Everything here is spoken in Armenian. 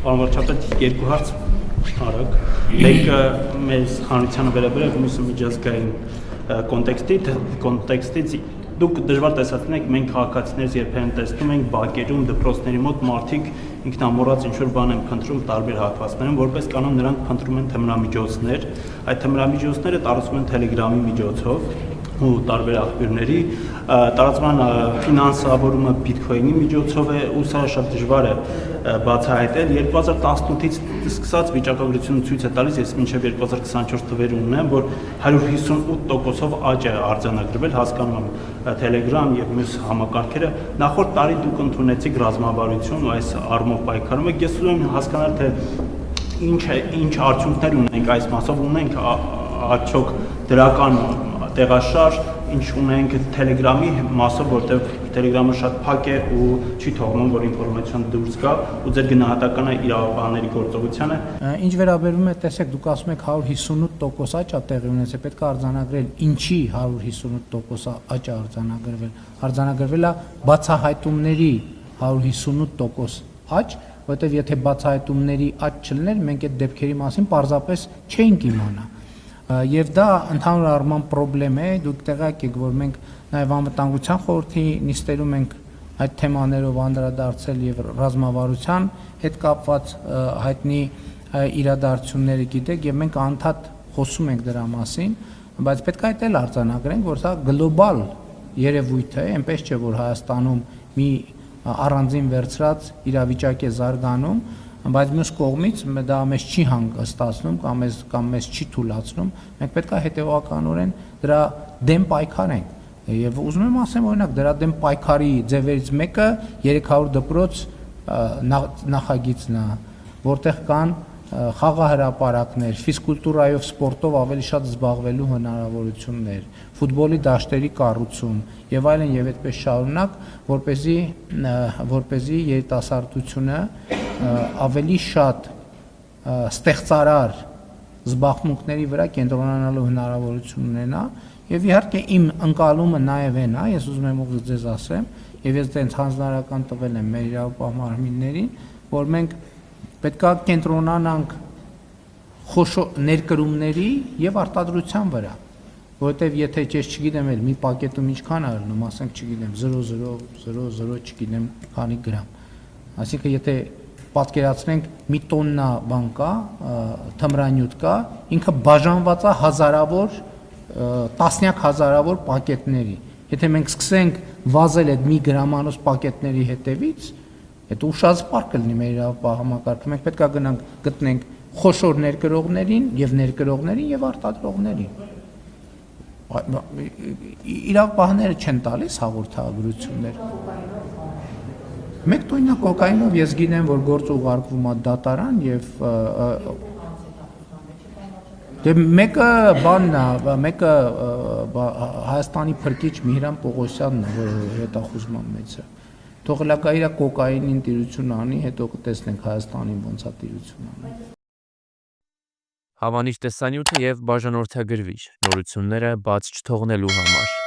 Պարոն վարչապետ, երկու հարց արագ։ Մեկը մեր հանրությանը վերաբերող, մյուսը միջազգային կոնտեքստից դուք դժվար տեսածին եք, մենք քաղաքացիներից երբեմն տեսնում ենք բակերում, դպրոցների մոտ մարդիկ ինքնամոռաց ինչ-որ բան են փնտրում տարբեր հատվածներում, որպես կանոն նրանք փնտրում են թմրամիջոցներ, այդ թմրամիջոցները տարածվում են Telegram-ի միջոցով ու տարբեր աղբյուրների, տարածման ֆինանսավորումը բիթքոյնի միջոցով է ու սա շատ դժվար է բացահայտել։ 2018-ից սկսած վիճակագրությունը ցույց է տալիս, ես մինչև 2024 թվեր ունեմ, որ 158%-ով աճ է արձանագրվել, հասկանում եմ Telegram եւ մյուս համակարգերը։ Նախորդ տարի դուք ընդունեցիք ռազմավարություն ու այս առումով պայքարում եք։ Ես ուզում եմ հասկանալ, թե ինչ արդյունքներ ունենք այս մասով, ունենք արդյոք դրական տեղաշարժ, ինչ ունենք Telegram-ի մասով, որտեղ Telegram-ը շատ փակ է ու չի թողնում, որ ինֆորմացիան դուրս գա ու ձեր գնահատականը իրավաբանների գործողությանը։ Ինչ վերաբերում է, տեսեք, դուք ասում եք 158% աճ է տեղի ունեցել, պետք է արձանագրել, ինչի 158% աճ է արձանագրվել։ Արձանագրվել է բացահայտումների 158% աճ, որովհետև եթե բացահայտումների աճ չլիներ, մենք այդ դեպքերի մասին պարզապես չէինք իմանա։ Եվ դա ընդհանուր առմամբ պրոբլեմ է, դուք տեղյակ եք, որ մենք նաև անվտանգության խորհրդի նիստերում ենք այդ թեմաներով անդրադարձել եւ ռազմավարության հետ կապված հայտնի իրադարձությունները գիտեք եւ մենք անդադ խոսում ենք դրա մասին, բայց պետք է այդ էլ արձանագրենք, որ սա գլոբալ երևույթ է, այնպես չէ, որ Հայաստանում մի առանձին վերցրած իրավիճակ է զարգանում, բայց մյուս կողմից դա մեզ չի հանգստացնում կամ մեզ չի թուլացնում, մենք պետք է հետևականորեն դրա դեմ պայքարենք եւ ուզում եմ ասեմ օրինակ դրա դեմ պայքարի ձևերից մեկը 300 դպրոց նախագիծն է, որտեղ կան խաղահրապարակներ, ֆիզկուլտուրայով, սպորտով ավելի շատ զբաղվելու հնարավորություններ, ֆուտբոլի դաշտերի կառուցում եւ այլն եւ այդպես շարունակ, որպեսզի երիտասարդությունը ավելի շատ ստեղծարար զբաղմունքների վրա կենտրոնանալու հնարավորություն ունենա եւ իհարկե իմ ընկալումը նաեւ այն է, ես ուզում եմ ուղղակի ձեզ ասեմ եւ ես դենց հանձնարարական տվել եմ մեր իրավապահ մարմիններին, որ մենք պետք է կենտրոնանանք խոշոր ներկրումների եւ արտադրության վրա, որովհետեւ եթե ես չգիտեմ էլ մի պակետում ինչքան է ելնում, ասենք չգիտեմ 0.00 չգիտեմ քանի գրամ, այսինքն եթե պատկերացնենք մի տոննա բան կա, թմրանյութ կա, ինքը բաժանված է հազարավոր, տասնյակ հազարավոր պակետների, եթե մենք սկսենք վազել այդ մի գրամանոց պակետների հետևից, այդ ուշացպար կլինի մեր իրավապահ համակարգը, մենք պետք է գնանք գտնենք խոշոր ներկրողներին եւ արտադրողներին։ Իրավապահները չեն տալիս հաղորդագրություններ։ Մեկ տոննա կոկայինով ես գիտեմ, որ գործ ուղարկվում է դատարան եւ դե մեկը բանն է, մեկը Հայաստանի փրկիչ Միհրան Պողոսյանն է, որը հետախուզման մեծ է։ Թողելակա իր կոկայինին տիրություն անի, հետո կտեսնենք Հայաստանին ոնց է տիրություն անի։ Հավանիչ տեսանյութը եւ բաժանորդագրվիչ նորությունները բաց չթողնելու համար